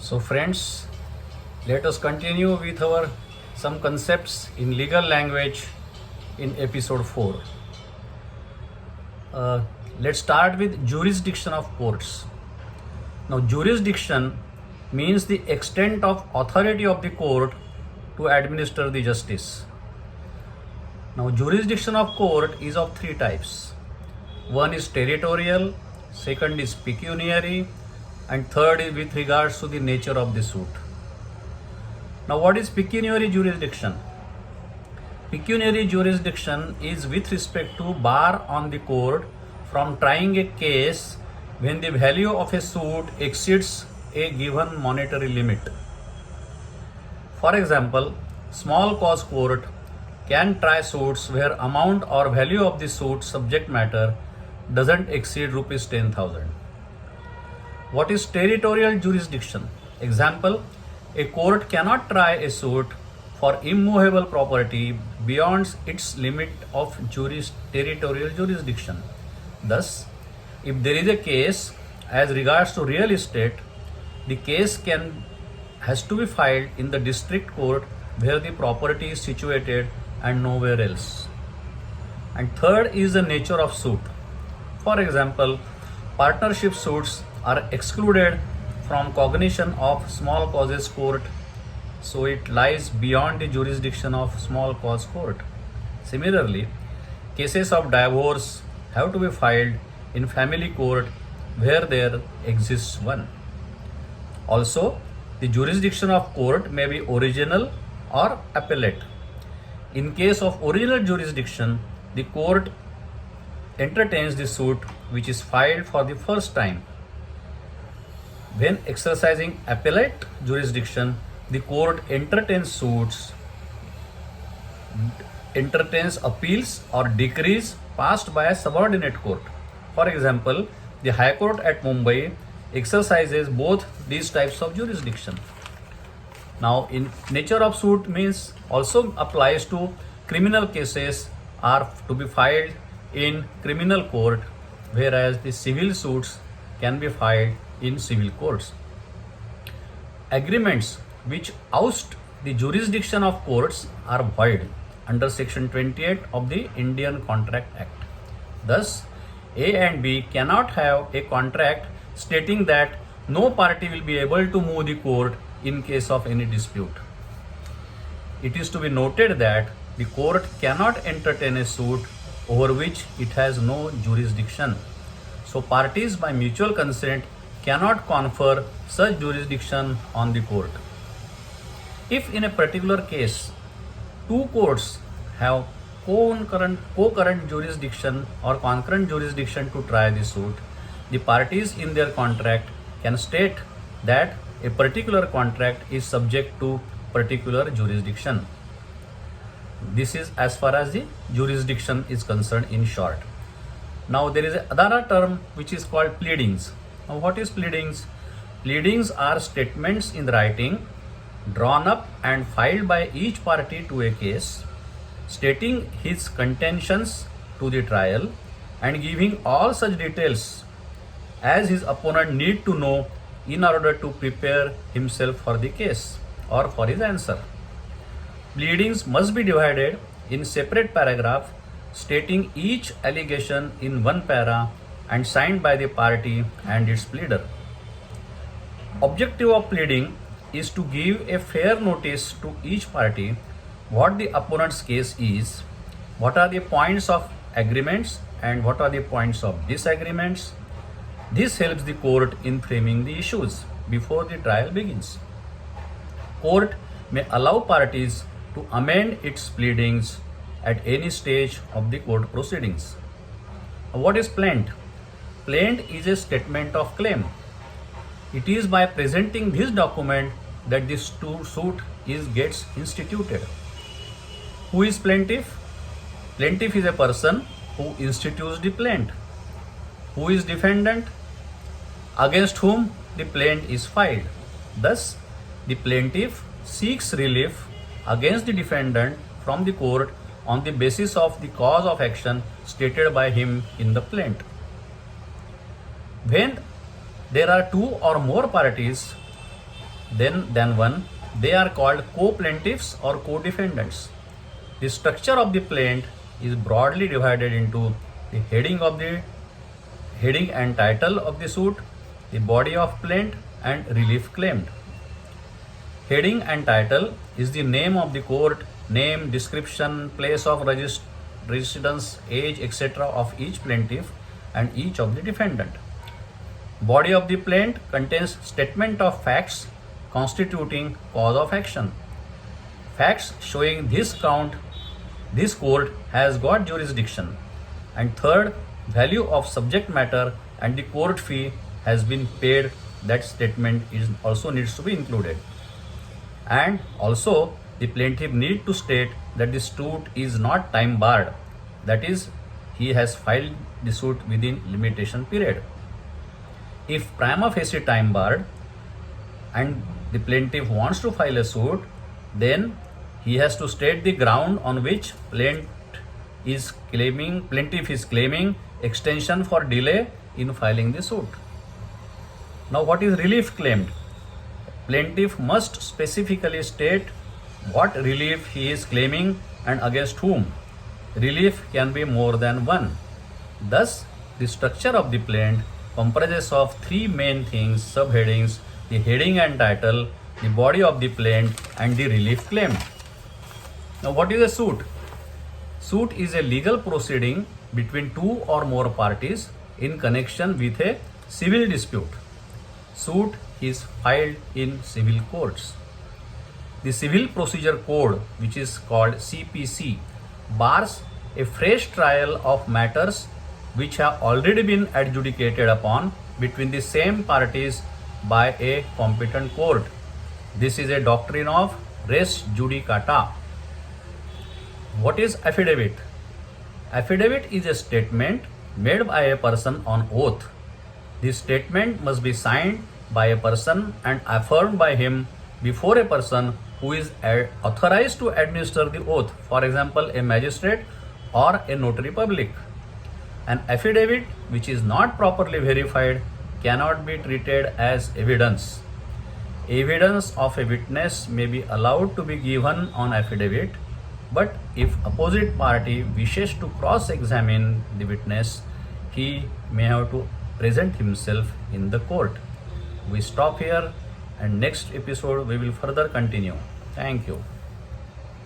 So friends, let us continue with our some concepts in legal language in episode 4. Let's start with jurisdiction of courts. Now jurisdiction means the extent of authority of the court to administer the justice. Now jurisdiction of court is of three types. One is territorial, second is pecuniary, and third is with regards to the nature of the suit. Now what is pecuniary jurisdiction? Pecuniary jurisdiction is with respect to bar on the court from trying a case when the value of a suit exceeds a given monetary limit. For example, small cause court can try suits where amount or value of the suit subject matter doesn't exceed rupees 10,000. What is territorial jurisdiction? Example, a court cannot try a suit for immovable property beyond its limit of territorial jurisdiction. Thus, if there is a case as regards to real estate, the case has to be filed in the district court where the property is situated and nowhere else. And third is the nature of suit. For example, partnership suits are excluded from cognition of small causes court, so it lies beyond the jurisdiction of small cause court. Similarly, cases of divorce have to be filed in family court where there exists one. Also, the jurisdiction of court may be original or appellate. In case of original jurisdiction, the court entertains the suit which is filed for the first time. When exercising appellate jurisdiction, the court entertains appeals or decrees passed by a subordinate court. For example, the High Court at Mumbai exercises both these types of jurisdiction. Now, in nature of suit means also applies to criminal cases are to be filed in criminal court, whereas the civil suits can be filed in civil courts. Agreements which oust the jurisdiction of courts are void under section 28 of the Indian Contract Act. Thus, A and B cannot have a contract stating that no party will be able to move the court in case of any dispute. It is to be noted that the court cannot entertain a suit over which it has no jurisdiction. So parties by mutual consent cannot confer such jurisdiction on the court. If in a particular case, two courts have co-current jurisdiction or concurrent jurisdiction to try the suit, the parties in their contract can state that a particular contract is subject to particular jurisdiction. This is as far as the jurisdiction is concerned in short. Now there is another term which is called pleadings. Now what is pleadings? Pleadings are statements in writing drawn up and filed by each party to a case, stating his contentions to the trial and giving all such details as his opponent need to know in order to prepare himself for the case or for his answer. Pleadings must be divided in separate paragraph stating each allegation in one para and signed by the party and its pleader. Objective of pleading is to give a fair notice to each party what the opponent's case is, what are the points of agreements and what are the points of disagreements. This helps the court in framing the issues before the trial begins. Court may allow parties to amend its pleadings at any stage of the court proceedings. What is plaint? Plaint is a statement of claim. It is by presenting this document that this suit gets instituted. Who is plaintiff? Plaintiff is a person who institutes the plaint. Who is defendant? Against whom the plaint is filed. Thus, the plaintiff seeks relief against the defendant from the court on the basis of the cause of action stated by him in the plaint. When there are two or more parties than one, they are called co-plaintiffs or co-defendants. The structure of the plaint is broadly divided into the heading and title of the suit, the body of plaint, and relief claimed. Heading and title is the name of the court, name, description, place of residence, age, etc. of each plaintiff and each of the defendant. Body of the plaint contains statement of facts constituting cause of action. Facts showing this court has got jurisdiction. And third, value of subject matter and the court fee has been paid. That statement also needs to be included. And also the plaintiff need to state that the suit is not time barred. That is, he has filed the suit within limitation period. If prima facie time barred and the plaintiff wants to file a suit, then he has to state the ground on which plaintiff is claiming extension for delay in filing the suit. Now, what is relief claimed? Plaintiff must specifically state what relief he is claiming and against whom. Relief can be more than one. Thus, the structure of the plaint comprises of three main things, subheadings: the heading and title, the body of the plaint, and the relief claimed. Now, what is a suit? Suit is a legal proceeding between two or more parties in connection with a civil dispute. Suit is filed in civil courts. The Civil Procedure Code, which is called CPC, bars a fresh trial of matters which have already been adjudicated upon between the same parties by a competent court. This is a doctrine of res judicata. What is affidavit? Affidavit is a statement made by a person on oath. This statement must be signed by a person and affirmed by him before a person who is authorized to administer the oath, for example, a magistrate or a notary public. An affidavit which is not properly verified cannot be treated as evidence. Evidence of a witness may be allowed to be given on affidavit, but if opposite party wishes to cross-examine the witness, he may have to present himself in the court. We stop here, and next episode we will further continue. Thank you.